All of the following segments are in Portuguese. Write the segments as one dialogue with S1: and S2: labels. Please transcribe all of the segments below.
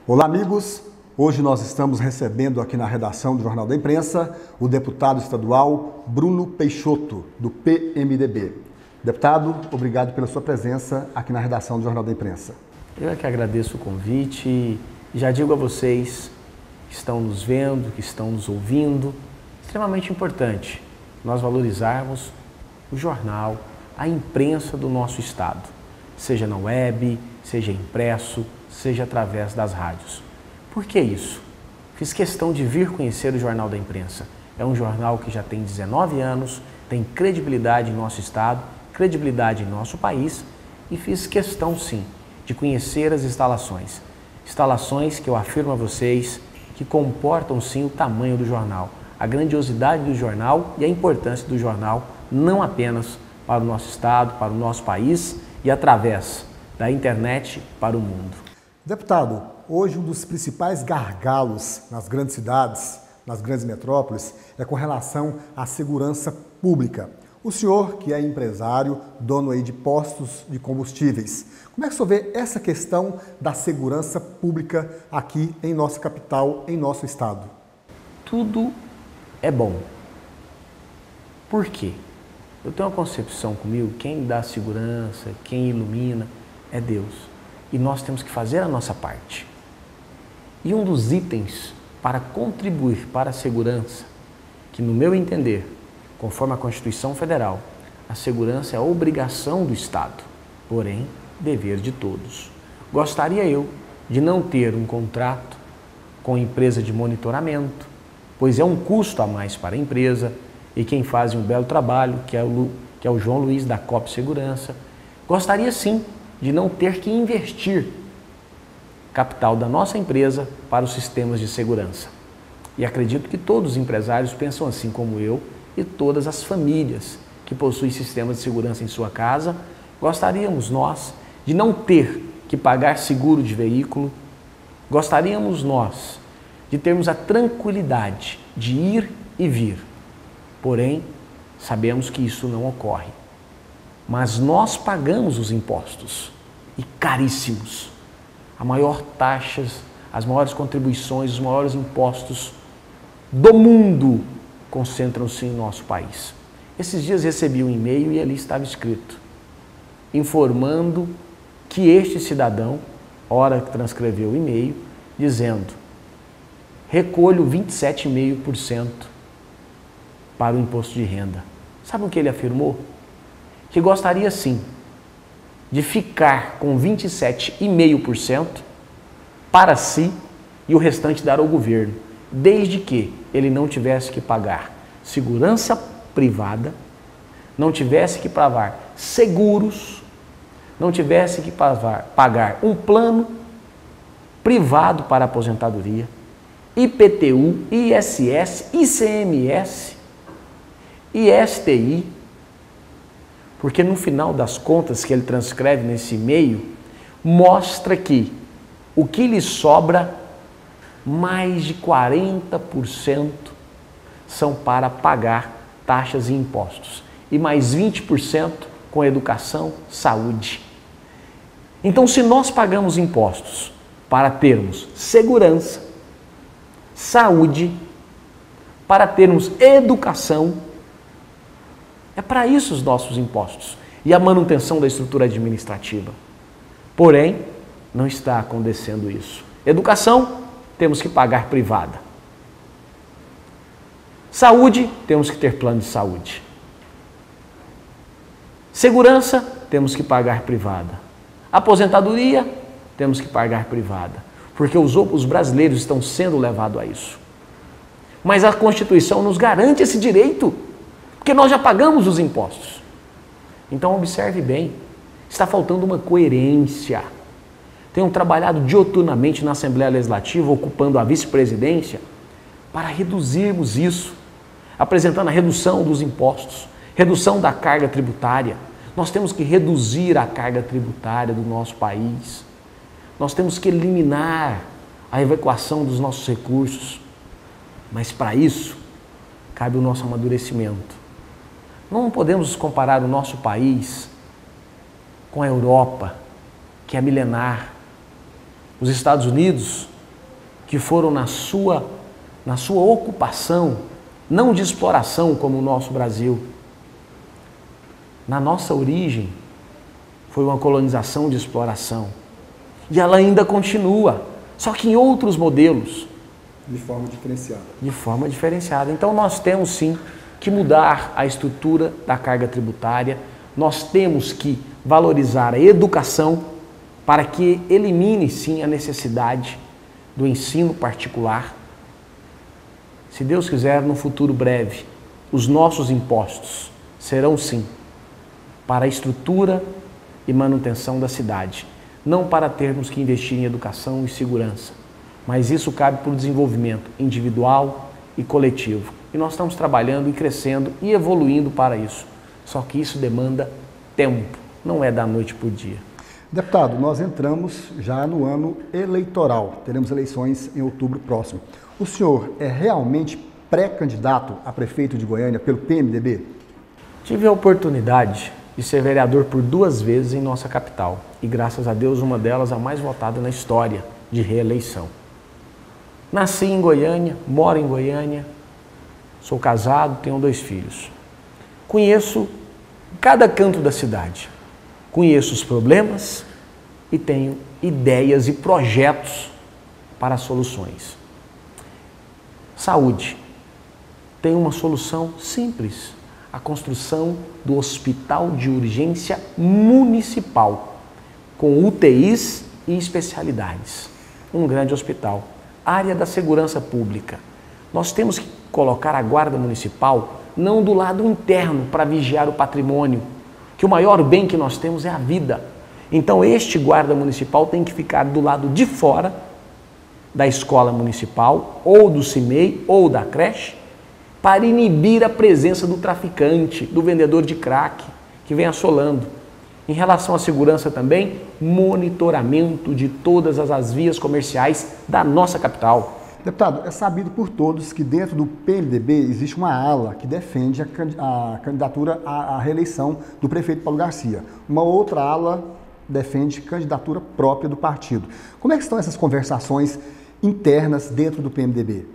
S1: Olá, amigos! Hoje nós estamos recebendo aqui na redação do Jornal da Imprensa o deputado estadual Bruno Peixoto, do PMDB. Deputado, obrigado pela sua presença aqui na redação do Jornal da Imprensa.
S2: Eu é que agradeço o convite e já digo a vocês que estão nos vendo, que estão nos ouvindo, extremamente importante nós valorizarmos o jornal, a imprensa do nosso estado, seja na web, seja impresso, seja através das rádios. Por que isso? Fiz questão de vir conhecer o Jornal da Imprensa. É um jornal que já tem 19 anos, tem credibilidade em nosso estado, credibilidade em nosso país e fiz questão, sim, de conhecer as instalações. Instalações que eu afirmo a vocês que comportam, sim, o tamanho do jornal, a grandiosidade do jornal e a importância do jornal, não apenas para o nosso estado, para o nosso país e através da internet para o mundo.
S1: Deputado, hoje um dos principais gargalos nas grandes cidades, nas grandes metrópoles, é com relação à segurança pública. O senhor, que é empresário, dono aí de postos de combustíveis, como é que o senhor vê essa questão da segurança pública aqui em nossa capital, em nosso estado?
S2: Tudo é bom. Por quê? Eu tenho uma concepção comigo, quem dá segurança, quem ilumina é Deus. E nós temos que fazer a nossa parte. E um dos itens para contribuir para a segurança, que no meu entender, conforme a Constituição Federal, a segurança é a obrigação do Estado, porém, dever de todos. Gostaria eu de não ter um contrato com empresa de monitoramento, pois é um custo a mais para a empresa e quem faz um belo trabalho, que é o João Luiz da COP Segurança. Gostaria sim de não ter que investir capital da nossa empresa para os sistemas de segurança. E acredito que todos os empresários pensam assim como eu e todas as famílias que possuem sistemas de segurança em sua casa. Gostaríamos nós de não ter que pagar seguro de veículo, gostaríamos nós de termos a tranquilidade de ir e vir. Porém, sabemos que isso não ocorre. Mas nós pagamos os impostos, e caríssimos. A maior taxas, as maiores contribuições, os maiores impostos do mundo concentram-se em nosso país. Esses dias recebi um e-mail e ali estava escrito, informando que este cidadão, hora que transcreveu o e-mail, dizendo, recolho 27,5% para o imposto de renda. Sabe o que ele afirmou? Que gostaria sim de ficar com 27,5% para si e o restante dar ao governo, desde que ele não tivesse que pagar segurança privada, não tivesse que pagar seguros, não tivesse que pagar um plano privado para aposentadoria, IPTU, ISS, ICMS, ISTI, porque no final das contas que ele transcreve nesse e-mail, mostra que o que lhe sobra, mais de 40% são para pagar taxas e impostos, e mais 20% com educação, saúde. Então, se nós pagamos impostos para termos segurança, saúde, para termos educação, é para isso os nossos impostos e a manutenção da estrutura administrativa. Porém, não está acontecendo isso. Educação, temos que pagar privada. Saúde, temos que ter plano de saúde. Segurança, temos que pagar privada. Aposentadoria, temos que pagar privada. Porque os brasileiros estão sendo levados a isso. Mas a Constituição nos garante esse direito, porque nós já pagamos os impostos. Então observe bem, está faltando uma coerência. Tenho trabalhado dioturnamente na Assembleia Legislativa, ocupando a vice-presidência, para reduzirmos isso, apresentando a redução dos impostos, redução da carga tributária. Nós temos que reduzir a carga tributária do nosso país. Nós temos que eliminar a evacuação dos nossos recursos. Mas para isso, cabe o nosso amadurecimento. Não podemos comparar o nosso país com a Europa, que é milenar. Os Estados Unidos que foram na sua ocupação, não de exploração como o nosso Brasil. Na nossa origem, foi uma colonização de exploração. E ela ainda continua, só que em outros modelos.
S1: De forma diferenciada.
S2: De forma diferenciada. Então nós temos sim que mudar a estrutura da carga tributária, nós temos que valorizar a educação para que elimine sim a necessidade do ensino particular. Se Deus quiser, no futuro breve, os nossos impostos serão sim para a estrutura e manutenção da cidade, não para termos que investir em educação e segurança, mas isso cabe para o desenvolvimento individual e coletivo. E nós estamos trabalhando e crescendo e evoluindo para isso. Só que isso demanda tempo, não é da noite para o dia.
S1: Deputado, nós entramos já no ano eleitoral, teremos eleições em outubro próximo. O senhor é realmente pré-candidato a prefeito de Goiânia pelo PMDB?
S2: Tive a oportunidade de ser vereador por 2 vezes em nossa capital e, graças a Deus, uma delas a mais votada na história de reeleição. Nasci em Goiânia, moro em Goiânia, sou casado, tenho 2 filhos. Conheço cada canto da cidade, conheço os problemas e tenho ideias e projetos para soluções. Saúde. Tem uma solução simples, a construção do Hospital de Urgência Municipal, com UTIs e especialidades. Um grande hospital. Área da segurança pública. Nós temos que colocar a Guarda Municipal não do lado interno para vigiar o patrimônio, que o maior bem que nós temos é a vida. Então este Guarda Municipal tem que ficar do lado de fora da escola municipal, ou do CIMEI, ou da creche, para inibir a presença do traficante, do vendedor de crack, que vem assolando. Em relação à segurança também, monitoramento de todas as vias comerciais da nossa capital.
S1: Deputado, é sabido por todos que dentro do PMDB existe uma ala que defende a candidatura à reeleição do prefeito Paulo Garcia. Uma outra ala defende candidatura própria do partido. Como é que estão essas conversações internas dentro do PMDB?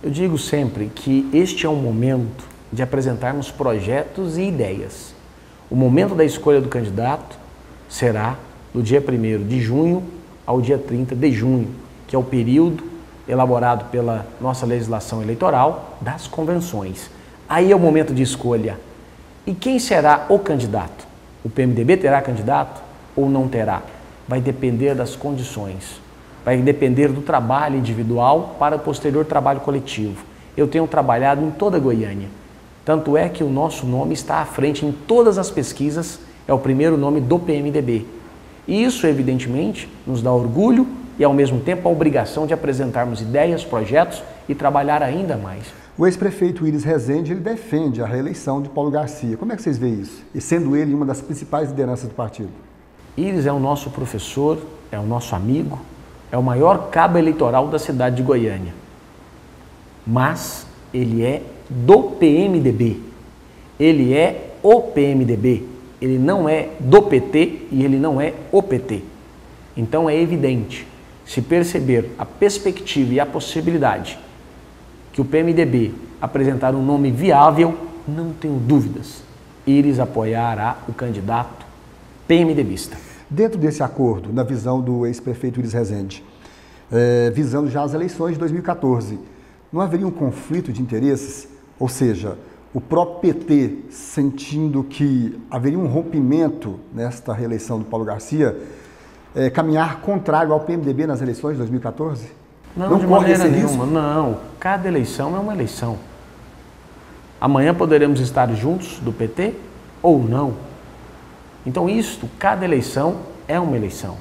S2: Eu digo sempre que este é um momento de apresentarmos projetos e ideias. O momento da escolha do candidato será do dia 1º de junho ao dia 30 de junho, que é o período elaborado pela nossa legislação eleitoral das convenções. Aí é o momento de escolha. E quem será o candidato? O PMDB terá candidato ou não terá? Vai depender das condições. Vai depender do trabalho individual para o posterior trabalho coletivo. Eu tenho trabalhado em toda Goiânia. Tanto é que o nosso nome está à frente em todas as pesquisas, é o primeiro nome do PMDB. E isso, evidentemente, nos dá orgulho e, ao mesmo tempo, a obrigação de apresentarmos ideias, projetos e trabalhar ainda mais.
S1: O ex-prefeito Iris Rezende, ele defende a reeleição de Paulo Garcia. Como é que vocês veem isso? E sendo ele uma das principais lideranças do partido.
S2: Iris é o nosso professor, é o nosso amigo, é o maior cabo eleitoral da cidade de Goiânia. Mas ele é do PMDB. Ele é o PMDB. Ele não é do PT e ele não é o PT. Então é evidente, se perceber a perspectiva e a possibilidade que o PMDB apresentar um nome viável, não tenho dúvidas, Iris apoiará o candidato PMDBista.
S1: Dentro desse acordo, na visão do ex-prefeito Iris Rezende, visando já as eleições de 2014, não haveria um conflito de interesses? Ou seja, o próprio PT, sentindo que haveria um rompimento nesta reeleição do Paulo Garcia, caminhar contrário ao PMDB nas eleições de 2014?
S2: Não de maneira nenhuma, não. Cada eleição é uma eleição. Amanhã poderemos estar juntos do PT ou não. Então cada eleição é uma eleição.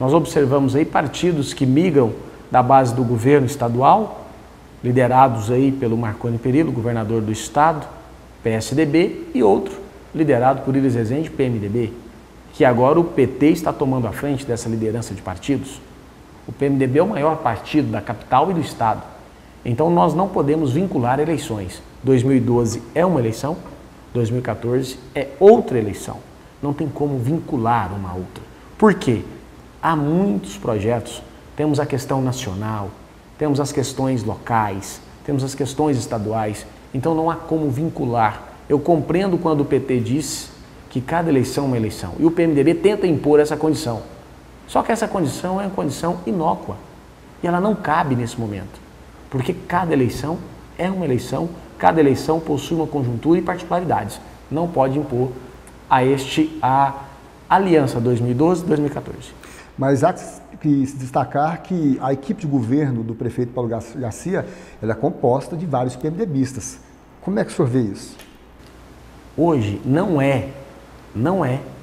S2: Nós observamos aí partidos que migram da base do governo estadual, liderados aí pelo Marconi Perillo, governador do estado, PSDB, e outro liderado por Iris Rezende, PMDB, que agora o PT está tomando a frente dessa liderança de partidos. O PMDB é o maior partido da capital e do estado. Então nós não podemos vincular eleições. 2012 é uma eleição, 2014 é outra eleição. Não tem como vincular uma a outra. Por quê? Há muitos projetos temos a questão nacional, temos as questões locais, temos as questões estaduais, então não há como vincular. Eu compreendo quando o PT disse que cada eleição é uma eleição, e o PMDB tenta impor essa condição. Só que essa condição é uma condição inócua, e ela não cabe nesse momento, porque cada eleição é uma eleição, cada eleição possui uma conjuntura e particularidades. Não pode impor a aliança 2012-2014.
S1: Mas há que se destacar que a equipe de governo do prefeito Paulo Garcia, ela é composta de vários PMDBistas. Como é que o senhor vê isso?
S2: Hoje não é,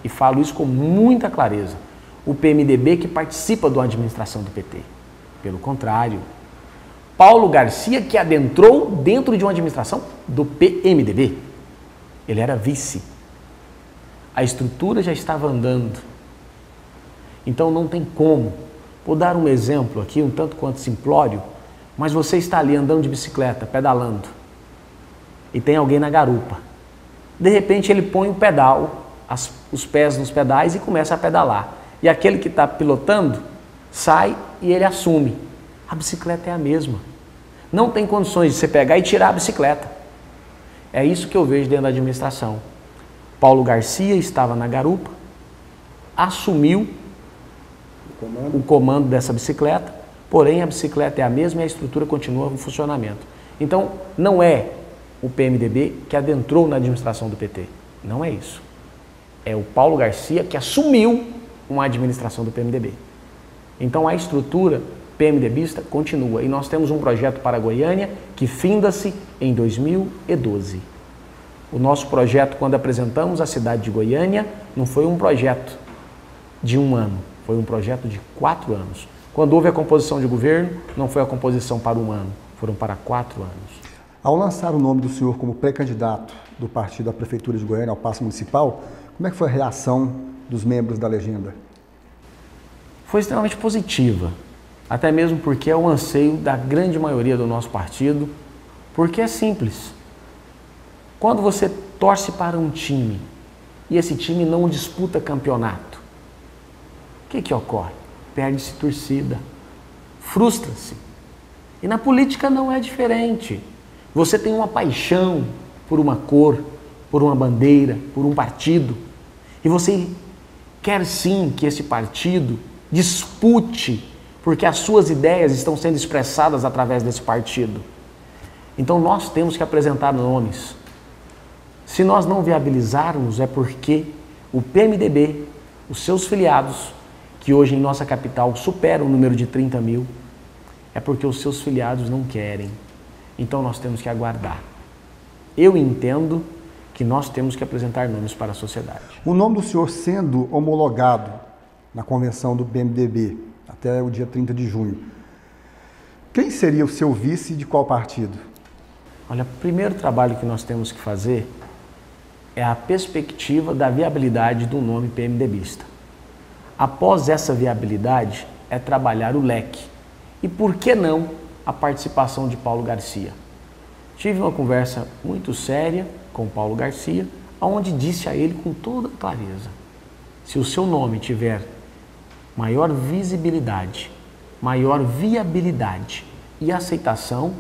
S2: e falo isso com muita clareza, o PMDB que participa da administração do PT. Pelo contrário, Paulo Garcia que adentrou dentro de uma administração do PMDB. Ele era vice. A estrutura já estava andando. Então não tem como. Vou dar um exemplo aqui, um tanto quanto simplório, mas você está ali andando de bicicleta, pedalando, e tem alguém na garupa. De repente ele põe o pedal, os pés nos pedais e começa a pedalar. E aquele que está pilotando sai e ele assume. A bicicleta é a mesma. Não tem condições de você pegar e tirar a bicicleta. É isso que eu vejo dentro da administração. Paulo Garcia estava na garupa, assumiu o comando dessa bicicleta, porém a bicicleta é a mesma e a estrutura continua em funcionamento. Então, não é o PMDB que adentrou na administração do PT. Não é isso. É o Paulo Garcia que assumiu uma administração do PMDB. Então, a estrutura PMDBista continua. E nós temos um projeto para Goiânia que finda-se em 2012. O nosso projeto, quando apresentamos a cidade de Goiânia, não foi um projeto de 1 ano, foi um projeto de 4 anos. Quando houve a composição de governo, não foi a composição para 1 ano, foram para 4 anos.
S1: Ao lançar o nome do senhor como pré-candidato do partido à Prefeitura de Goiânia, ao Paço Municipal, como é que foi a reação dos membros da legenda?
S2: Foi extremamente positiva, até mesmo porque é o anseio da grande maioria do nosso partido, porque é simples. Quando você torce para um time e esse time não disputa campeonato, o que ocorre? Perde-se torcida, frustra-se. E na política não é diferente. Você tem uma paixão por uma cor, por uma bandeira, por um partido, e você quer sim que esse partido dispute, porque as suas ideias estão sendo expressadas através desse partido. Então nós temos que apresentar nomes. Se nós não viabilizarmos, é porque o PMDB, os seus filiados, que hoje em nossa capital superam o número de 30 mil, é porque os seus filiados não querem. Então nós temos que aguardar. Eu entendo que nós temos que apresentar nomes para a sociedade.
S1: O nome do senhor sendo homologado na convenção do PMDB até o dia 30 de junho, quem seria o seu vice e de qual partido?
S2: Olha, o primeiro trabalho que nós temos que fazer é a perspectiva da viabilidade do nome PMDBista. Após essa viabilidade, é trabalhar o leque. E por que não a participação de Paulo Garcia? Tive uma conversa muito séria com Paulo Garcia, onde disse a ele com toda clareza: se o seu nome tiver maior visibilidade, maior viabilidade e aceitação,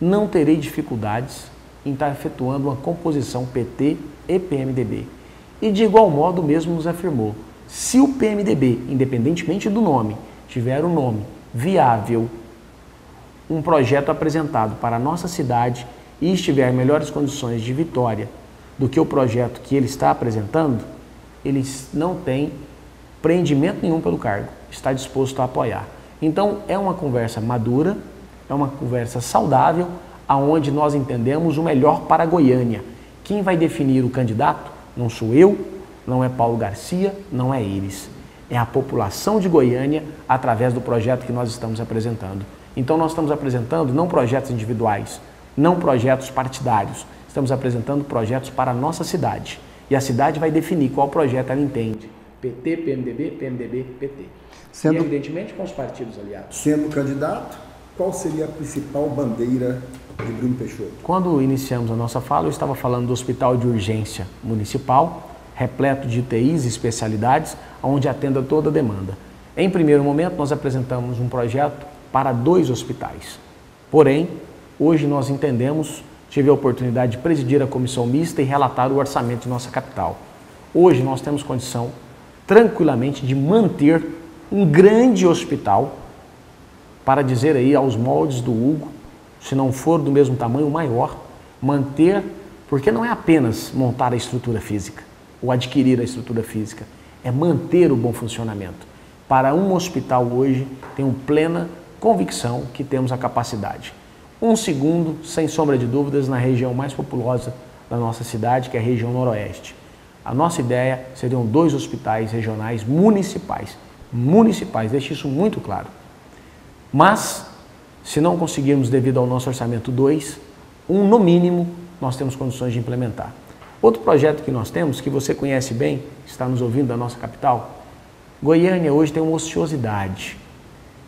S2: não terei dificuldades em estar efetuando uma composição PT e PMDB. E de igual modo mesmo nos afirmou: se o PMDB, independentemente do nome, tiver um nome viável, um projeto apresentado para a nossa cidade e estiver em melhores condições de vitória do que o projeto que ele está apresentando, ele não tem prendimento nenhum pelo cargo, está disposto a apoiar. Então é uma conversa madura, é uma conversa saudável, aonde nós entendemos o melhor para Goiânia. Quem vai definir o candidato não sou eu, não é Paulo Garcia, não é eles. É a população de Goiânia através do projeto que nós estamos apresentando. Então nós estamos apresentando não projetos individuais, não projetos partidários. Estamos apresentando projetos para a nossa cidade. E a cidade vai definir qual projeto ela entende. PT, PMDB, PMDB, PT. E evidentemente com os partidos aliados.
S1: Sendo candidato, qual seria a principal bandeira de Bruno Peixoto?
S2: Quando iniciamos a nossa fala, eu estava falando do Hospital de Urgência Municipal, repleto de UTIs e especialidades, onde atenda toda a demanda. Em primeiro momento, nós apresentamos um projeto para 2 hospitais. Porém, hoje nós entendemos, tive a oportunidade de presidir a comissão mista e relatar o orçamento de nossa capital. Hoje nós temos condição, tranquilamente, de manter um grande hospital, para dizer aí aos moldes do Hugo, se não for do mesmo tamanho, maior, manter, porque não é apenas montar a estrutura física, ou adquirir a estrutura física, é manter o bom funcionamento. Para um hospital hoje, tenho plena convicção que temos a capacidade. Um segundo, sem sombra de dúvidas, na região mais populosa da nossa cidade, que é a região noroeste. A nossa ideia seriam 2 hospitais regionais municipais, deixe isso muito claro. Mas, se não conseguirmos devido ao nosso orçamento 2, no mínimo, nós temos condições de implementar. Outro projeto que nós temos, que você conhece bem, está nos ouvindo da nossa capital, Goiânia hoje tem uma ociosidade.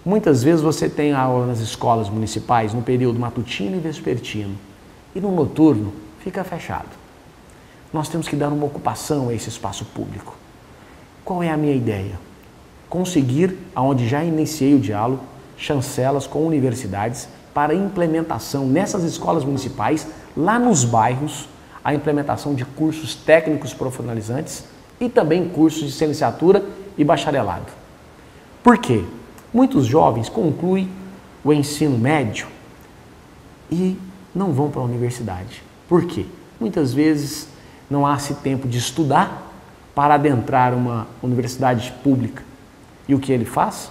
S2: Muitas vezes você tem aula nas escolas municipais no período matutino e vespertino, e no noturno fica fechado. Nós temos que dar uma ocupação a esse espaço público. Qual é a minha ideia? Conseguir, aonde já iniciei o diálogo, chancelas com universidades para implementação nessas escolas municipais, lá nos bairros, a implementação de cursos técnicos profissionalizantes e também cursos de licenciatura e bacharelado. Por quê? Muitos jovens concluem o ensino médio e não vão para a universidade. Por quê? Muitas vezes não há-se tempo de estudar para adentrar uma universidade pública. E o que ele faz?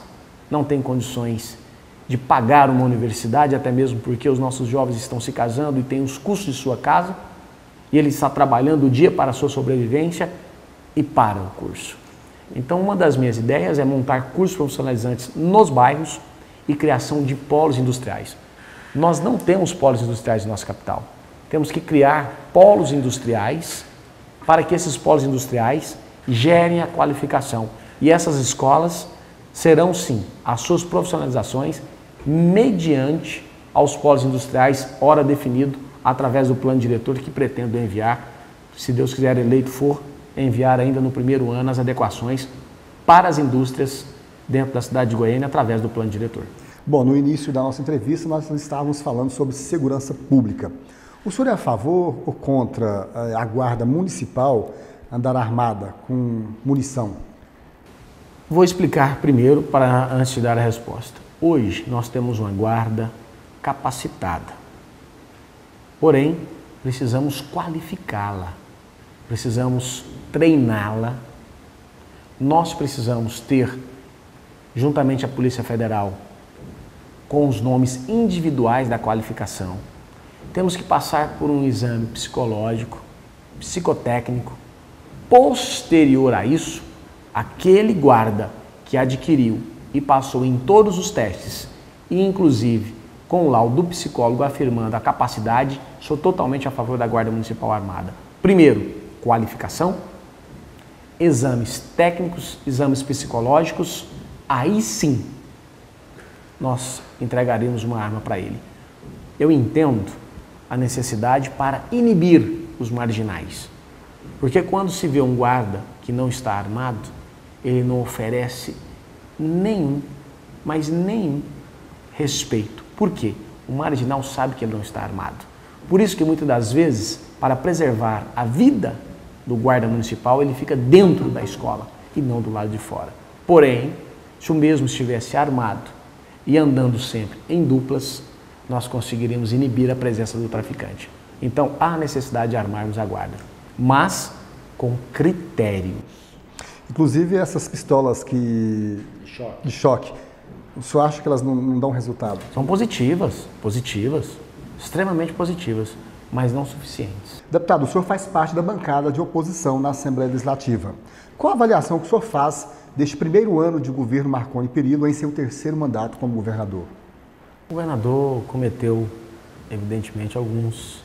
S2: Não tem condições de pagar uma universidade, até mesmo porque os nossos jovens estão se casando e têm os custos de sua casa, e ele está trabalhando o dia para a sua sobrevivência e para o curso. Então, uma das minhas ideias é montar cursos profissionalizantes nos bairros e criação de polos industriais. Nós não temos polos industriais na nossa capital. Temos que criar polos industriais para que esses polos industriais gerem a qualificação. E essas escolas serão, sim, as suas profissionalizações mediante aos polos industriais, hora definido, através do plano diretor que pretendo enviar, se Deus quiser eleito for, enviar ainda no primeiro ano as adequações para as indústrias dentro da cidade de Goiânia através do plano diretor.
S1: Bom, no início da nossa entrevista nós estávamos falando sobre segurança pública. O senhor é a favor ou contra a guarda municipal andar armada com munição?
S2: Vou explicar primeiro, antes de dar a resposta. Hoje nós temos uma guarda capacitada, porém precisamos qualificá-la, precisamos treiná-la. Nós precisamos ter, juntamente à Polícia Federal, com os nomes individuais da qualificação, temos que passar por um exame psicológico, psicotécnico. Posterior a isso, aquele guarda que adquiriu e passou em todos os testes, e inclusive com o laudo do psicólogo afirmando a capacidade, sou totalmente a favor da Guarda Municipal Armada. Primeiro, qualificação, exames técnicos, exames psicológicos, aí sim nós entregaremos uma arma para ele. Eu entendo a necessidade para inibir os marginais, porque quando se vê um guarda que não está armado, ele não oferece nenhum, mas nenhum respeito. Por quê? O marginal sabe que ele não está armado. Por isso que muitas das vezes, para preservar a vida do guarda municipal, ele fica dentro da escola e não do lado de fora. Porém, se o mesmo estivesse armado e andando sempre em duplas, nós conseguiríamos inibir a presença do traficante. Então, há necessidade de armarmos a guarda, mas com critérios.
S1: Inclusive, essas pistolas de choque, o senhor acha que elas não dão resultado?
S2: São positivas, extremamente positivas, mas não suficientes.
S1: Deputado, o senhor faz parte da bancada de oposição na Assembleia Legislativa. Qual a avaliação que o senhor faz deste primeiro ano de governo Marconi Perillo em seu terceiro mandato como governador?
S2: O governador cometeu, evidentemente, alguns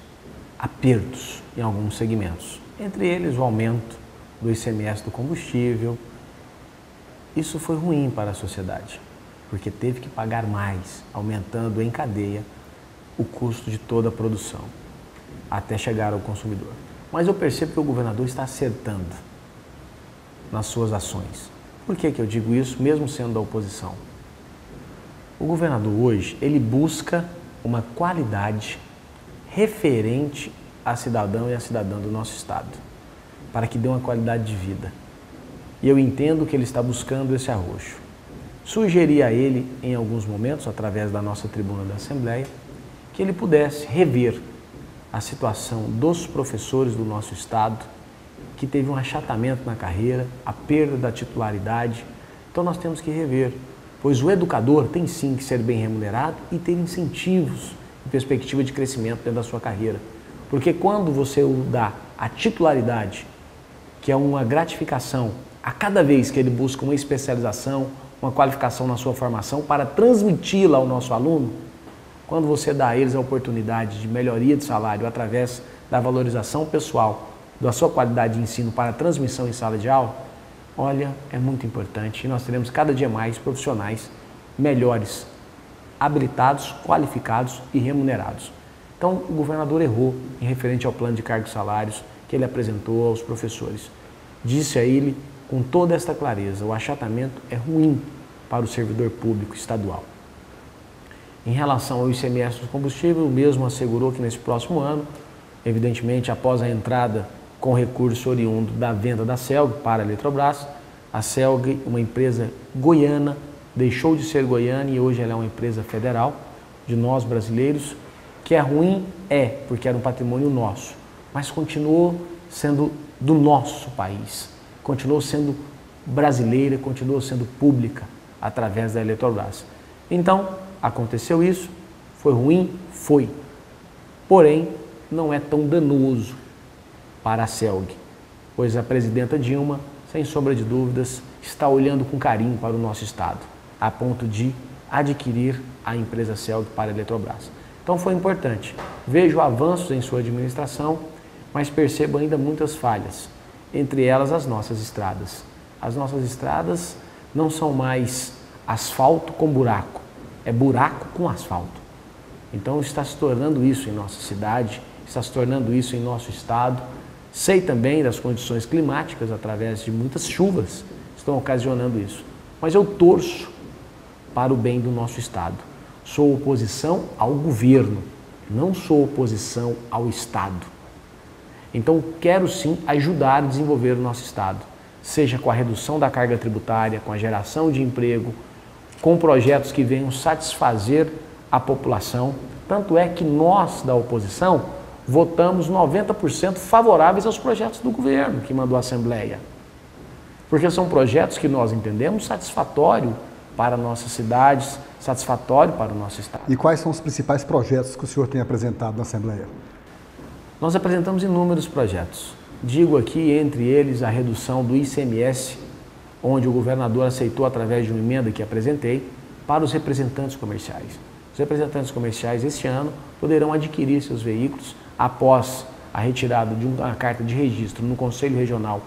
S2: apertos em alguns segmentos. Entre eles, o aumento do ICMS do combustível. Isso foi ruim para a sociedade, porque teve que pagar mais, aumentando em cadeia o custo de toda a produção, até chegar ao consumidor. Mas eu percebo que o governador está acertando nas suas ações. Por que eu digo isso, mesmo sendo da oposição? O governador hoje, ele busca uma qualidade referente a cidadão e a cidadã do nosso estado, para que dê uma qualidade de vida. E eu entendo que ele está buscando esse arrojo. Sugeri a ele, em alguns momentos, através da nossa tribuna da Assembleia, que ele pudesse rever a situação dos professores do nosso estado, que teve um achatamento na carreira, a perda da titularidade. Então nós temos que rever, pois o educador tem sim que ser bem remunerado e ter incentivos em perspectiva de crescimento dentro da sua carreira. Porque quando você dá a titularidade, que é uma gratificação a cada vez que ele busca uma especialização, uma qualificação na sua formação para transmiti-la ao nosso aluno, quando você dá a eles a oportunidade de melhoria de salário através da valorização pessoal, da sua qualidade de ensino para transmissão em sala de aula, olha, é muito importante e nós teremos cada dia mais profissionais melhores, habilitados, qualificados e remunerados. Então, o governador errou em referente ao plano de cargos e salários que ele apresentou aos professores. Disse a ele com toda esta clareza, o achatamento é ruim para o servidor público estadual. Em relação ao ICMS do combustível, o mesmo assegurou que nesse próximo ano, evidentemente após a entrada com recurso oriundo da venda da CELG para a Eletrobras, a CELG, uma empresa goiana, deixou de ser goiana e hoje ela é uma empresa federal de nós brasileiros, que é ruim, porque era um patrimônio nosso, mas continuou sendo do nosso país, continuou sendo brasileira, continuou sendo pública através da Eletrobras. Então, aconteceu isso, foi ruim? Foi. Porém, não é tão danoso para a CELG, pois a presidenta Dilma, sem sombra de dúvidas, está olhando com carinho para o nosso estado, a ponto de adquirir a empresa CELG para a Eletrobras. Então foi importante. Vejo avanços em sua administração, mas percebo ainda muitas falhas, entre elas as nossas estradas. As nossas estradas não são mais asfalto com buraco, é buraco com asfalto. Então está se tornando isso em nossa cidade, está se tornando isso em nosso estado. Sei também das condições climáticas, através de muitas chuvas, estão ocasionando isso. Mas eu torço para o bem do nosso estado. Sou oposição ao governo, não sou oposição ao estado. Então quero sim ajudar a desenvolver o nosso estado, seja com a redução da carga tributária, com a geração de emprego, com projetos que venham satisfazer a população. Tanto é que nós da oposição votamos 90% favoráveis aos projetos do governo que mandou a Assembleia. Porque são projetos que nós entendemos satisfatório para nossas cidades, satisfatório para o nosso estado.
S1: E quais são os principais projetos que o senhor tem apresentado na Assembleia?
S2: Nós apresentamos inúmeros projetos. Digo aqui, entre eles, a redução do ICMS, onde o governador aceitou através de uma emenda que apresentei, para os representantes comerciais. Os representantes comerciais, este ano, poderão adquirir seus veículos após a retirada de uma carta de registro no Conselho Regional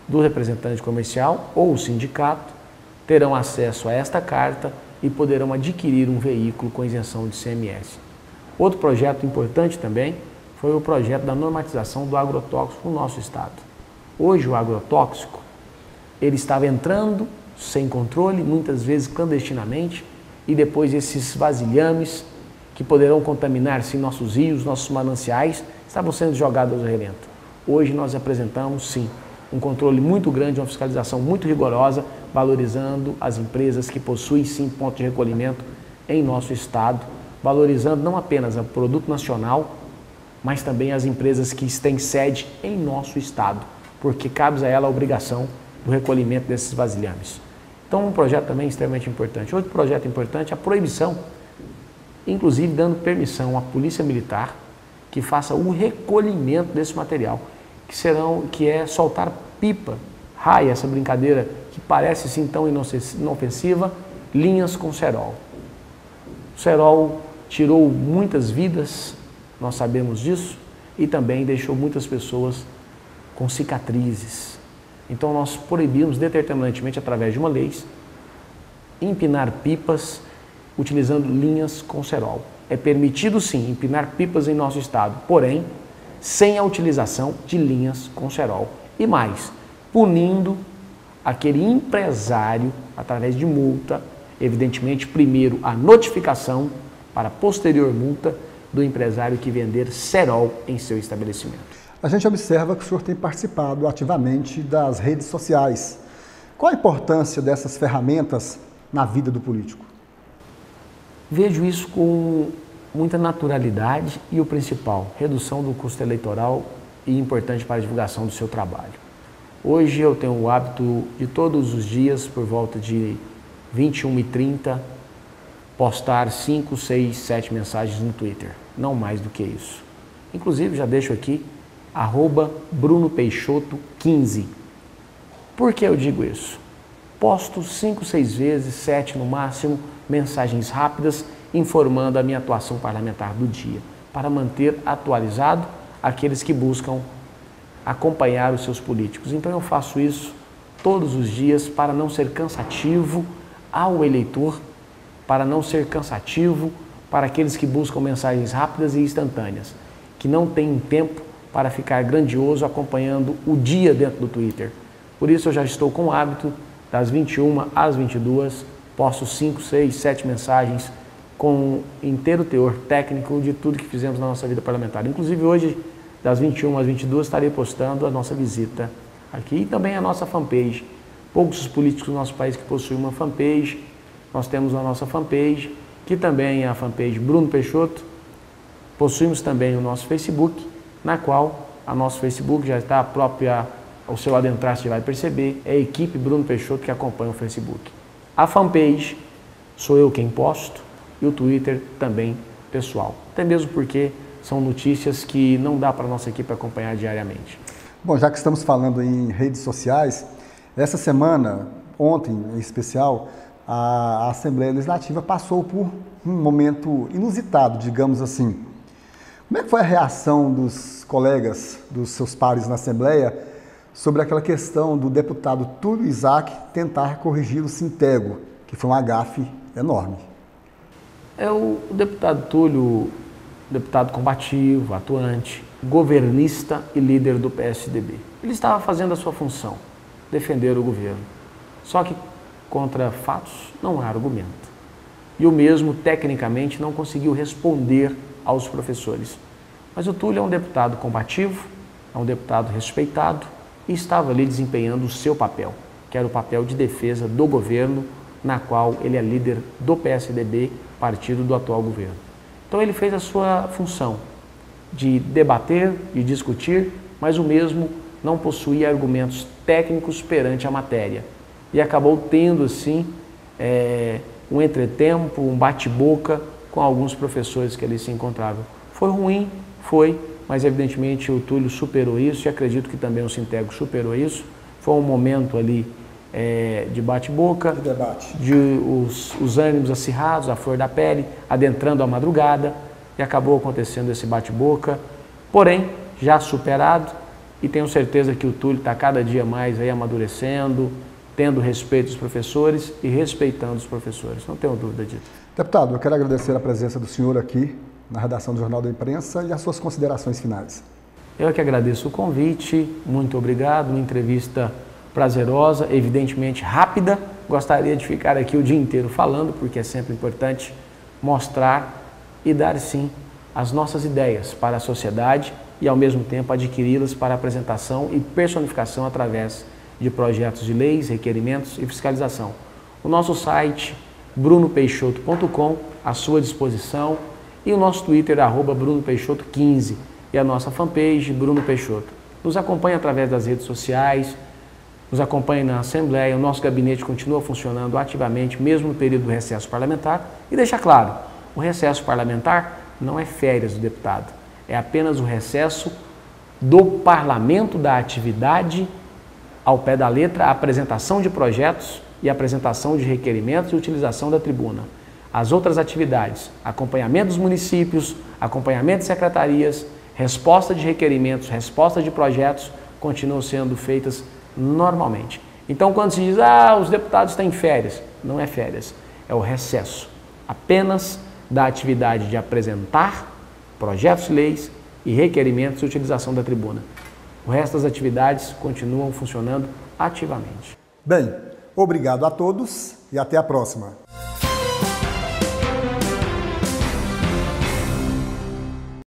S2: do representante comercial ou o sindicato, terão acesso a esta carta e poderão adquirir um veículo com isenção de ICMS. Outro projeto importante também foi o projeto da normatização do agrotóxico no nosso estado. Hoje o agrotóxico, ele estava entrando sem controle, muitas vezes clandestinamente, e depois esses vasilhames que poderão contaminar-se em nossos rios, nossos mananciais, estavam sendo jogados ao relento. Hoje nós apresentamos, sim, um controle muito grande, uma fiscalização muito rigorosa, valorizando as empresas que possuem, sim, ponto de recolhimento em nosso estado, valorizando não apenas o produto nacional, mas também as empresas que têm sede em nosso estado, porque cabe a ela a obrigação do recolhimento desses vasilhames. Então, um projeto também extremamente importante. Outro projeto importante é a proibição, inclusive dando permissão à Polícia Militar que faça o recolhimento desse material, que é soltar pipa, raia, essa brincadeira que parece sim tão inofensiva, linhas com cerol. O cerol tirou muitas vidas, nós sabemos disso, e também deixou muitas pessoas com cicatrizes. Então nós proibimos determinantemente, através de uma lei, empinar pipas utilizando linhas com cerol. É permitido sim empinar pipas em nosso estado, porém sem a utilização de linhas com cerol. E mais, punindo aquele empresário, através de multa, evidentemente, primeiro a notificação, para posterior multa, do empresário que vender cerol em seu estabelecimento.
S1: A gente observa que o senhor tem participado ativamente das redes sociais. Qual a importância dessas ferramentas na vida do político?
S2: Vejo isso com muita naturalidade e o principal, redução do custo eleitoral e importante para a divulgação do seu trabalho. Hoje eu tenho o hábito de todos os dias, por volta de 21h30, postar 5, 6, 7 mensagens no Twitter, não mais do que isso. Inclusive, já deixo aqui, @BrunoPeixoto15. Por que eu digo isso? Posto 5, 6 vezes, 7 no máximo, mensagens rápidas, informando a minha atuação parlamentar do dia, para manter atualizado aqueles que buscam acompanhar os seus políticos. Então eu faço isso todos os dias para não ser cansativo ao eleitor, para não ser cansativo para aqueles que buscam mensagens rápidas e instantâneas, que não têm tempo para ficar grandioso acompanhando o dia dentro do Twitter. Por isso eu já estou com o hábito, das 21 às 22, posto 5, 6, 7 mensagens com inteiro teor técnico de tudo que fizemos na nossa vida parlamentar. Inclusive hoje, das 21 às 22, estarei postando a nossa visita aqui e também a nossa fanpage. Poucos os políticos do nosso país que possuem uma fanpage. Nós temos a nossa fanpage, que também é a fanpage Bruno Peixoto. Possuímos também o nosso Facebook, na qual a nosso Facebook já está própria, ao seu adentrar você vai perceber, é a equipe Bruno Peixoto que acompanha o Facebook. A fanpage sou eu quem posto e o Twitter também pessoal, até mesmo porque são notícias que não dá para a nossa equipe acompanhar diariamente.
S1: Bom, já que estamos falando em redes sociais, essa semana, ontem em especial, a Assembleia Legislativa passou por um momento inusitado, digamos assim. Como é que foi a reação dos colegas, dos seus pares na Assembleia, sobre aquela questão do deputado Túlio Isaac tentar corrigir o Sintego, que foi um agafe enorme?
S2: O deputado Túlio, deputado combativo, atuante, governista e líder do PSDB. Ele estava fazendo a sua função, defender o governo. Só que contra fatos não há argumento. E o mesmo, tecnicamente, não conseguiu responder aos professores. Mas o Túlio é um deputado combativo, é um deputado respeitado e estava ali desempenhando o seu papel, que era o papel de defesa do governo, na qual ele é líder do PSDB, partido do atual governo. Então ele fez a sua função de debater, de discutir, mas o mesmo não possuía argumentos técnicos perante a matéria. E acabou tendo, assim, um entretempo, um bate-boca com alguns professores que ali se encontravam. Foi ruim, foi, mas evidentemente o Túlio superou isso e acredito que também o Sintego superou isso. Foi um momento ali de bate-boca,
S1: de debate,
S2: os ânimos acirrados, a flor da pele, adentrando a madrugada, e acabou acontecendo esse bate-boca, porém já superado, e tenho certeza que o Túlio está cada dia mais aí amadurecendo, tendo respeito dos professores e respeitando os professores, não tenho dúvida disso.
S1: Deputado, eu quero agradecer a presença do senhor aqui na redação do Jornal da Imprensa e as suas considerações finais.
S2: Eu que agradeço o convite, muito obrigado, uma entrevista prazerosa, evidentemente rápida. Gostaria de ficar aqui o dia inteiro falando, porque é sempre importante mostrar e dar, sim, as nossas ideias para a sociedade e, ao mesmo tempo, adquiri-las para apresentação e personificação através de projetos de leis, requerimentos e fiscalização. O nosso site, brunopeixoto.com, à sua disposição, e o nosso Twitter, @BrunoPeixoto15, e a nossa fanpage, Bruno Peixoto. Nos acompanhe através das redes sociais, nos acompanhe na Assembleia, o nosso gabinete continua funcionando ativamente, mesmo no período do recesso parlamentar. E deixa claro, o recesso parlamentar não é férias do deputado, é apenas o recesso do parlamento, da atividade, ao pé da letra, a apresentação de projetos e apresentação de requerimentos e utilização da tribuna. As outras atividades, acompanhamento dos municípios, acompanhamento de secretarias, resposta de requerimentos, resposta de projetos, continuam sendo feitas normalmente. Então, quando se diz, os deputados têm férias, não é férias, é o recesso apenas da atividade de apresentar projetos de leis e requerimentos e utilização da tribuna. O resto das atividades continuam funcionando ativamente.
S1: Bem, obrigado a todos e até a próxima.